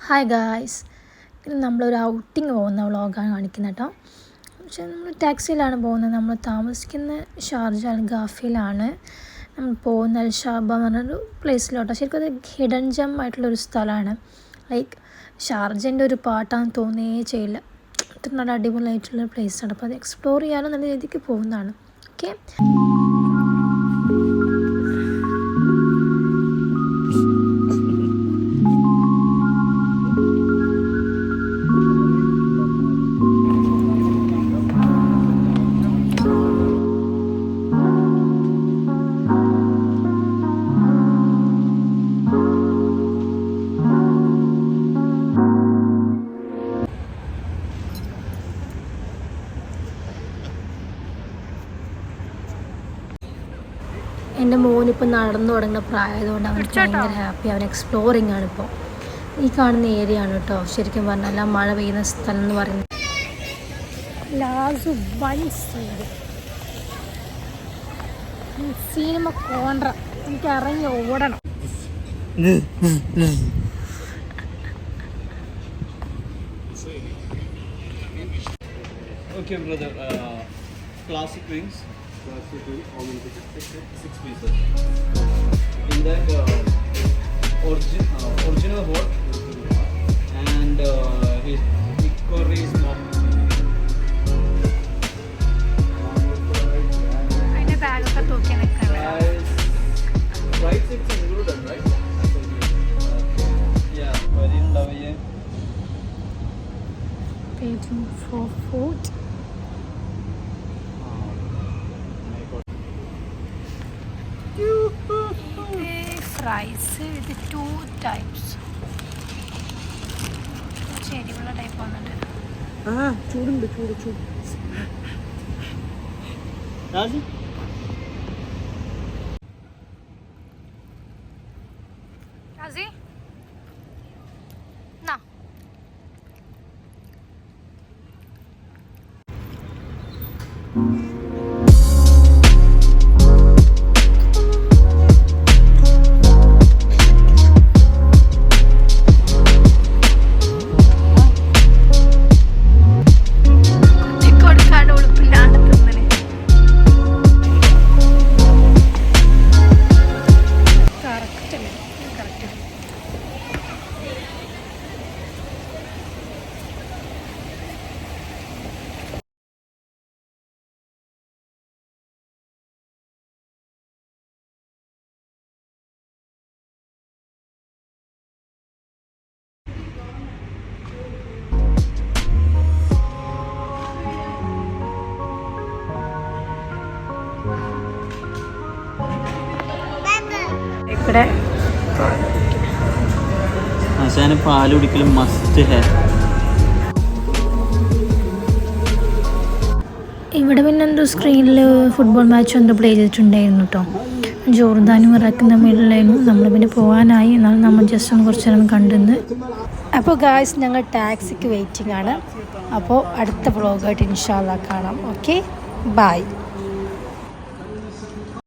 Hi guys, ഇത് നമ്മളൊരു outing പോകുന്ന വ്ളോഗാണ് കാണിക്കുന്നത് കേട്ടോ. പക്ഷേ നമ്മൾ ടാക്സിയിലാണ് പോകുന്നത്. നമ്മൾ താമസിക്കുന്ന ഷാർജ അൽ ഗാഫിലാണ്. നമ്മൾ പോകുന്ന അൽ ഷാബ എന്ന് പറഞ്ഞൊരു പ്ലേസിലോട്ടോ. ശരിക്കും അത് ഹിഡൻ ജം ആയിട്ടുള്ളൊരു സ്ഥലമാണ്. ലൈക്ക് ഷാർജൻ്റെ ഒരു പാട്ടാണെന്ന് തോന്നുകയേ ചെയ്യില്ല. അത്ര നല്ല അടിപൊളിയായിട്ടുള്ളൊരു പ്ലേസാണ്. അപ്പോൾ അത് എക്സ്പ്ലോർ ചെയ്യാനും നല്ല രീതിക്ക് പോകുന്നതാണ്. ഓക്കെ, എൻ്റെ മോനിപ്പോൾ നടന്നു തുടങ്ങുന്ന പ്രായമായതുകൊണ്ട് അവർക്ക് ഭയങ്കര ഹാപ്പി. അവൻ എക്സ്പ്ലോറിങ് ആണ്. ഇപ്പോൾ ഈ കാണുന്ന ഏരിയ ആണ് കേട്ടോ ശരിക്കും പറഞ്ഞാൽ മഴ പെയ്യുന്ന സ്ഥലം എന്ന് പറയുന്നത്. സിനിമ കോൺട്ര എനിക്ക് ഇറങ്ങി ഓടണം. Okay, brother. Classic drinks. Classic drink. How many pieces? 6 pieces. In that, original hot and his curry is not. അതിൻ്റെ ബാഗൊക്കെ തൂക്കി നിൽക്കണം. Right, it's included, right? Yeah, very lovely. Waiting for food. Fries with 2 types. എരിവുള്ള type വന്നിട്ടുണ്ട്. ചൂടുണ്ട്. രാജി രാജി നാ ഇവിടെ ആശാന് പാല് കുടിക്കലും മസ്റ്റ് ഹേ. ഇവിടെ പിന്നെ എന്തോ സ്ക്രീനിൽ ഫുട്ബോൾ മാച്ച് എന്തോ പ്ലേ ചെയ്തിട്ടുണ്ടായിരുന്നു കേട്ടോ. ജോർദാനും ഇറാഖും തമ്മിലുള്ളായിരുന്നു. നമ്മൾ പിന്നെ പോകാനായി, എന്നാലും നമ്മൾ ജസ്റ്റ് ഒന്ന് കുറച്ച് നേരം കണ്ടെന്ന്. അപ്പോൾ ഗായ്സ്, ഞങ്ങൾ ടാക്സിക്ക് വെയിറ്റിംഗ് ആണ്. അപ്പോൾ അടുത്ത വ്ളോഗായിട്ട് ഇൻഷാ അല്ലാഹ് കാണാം. Okay, by.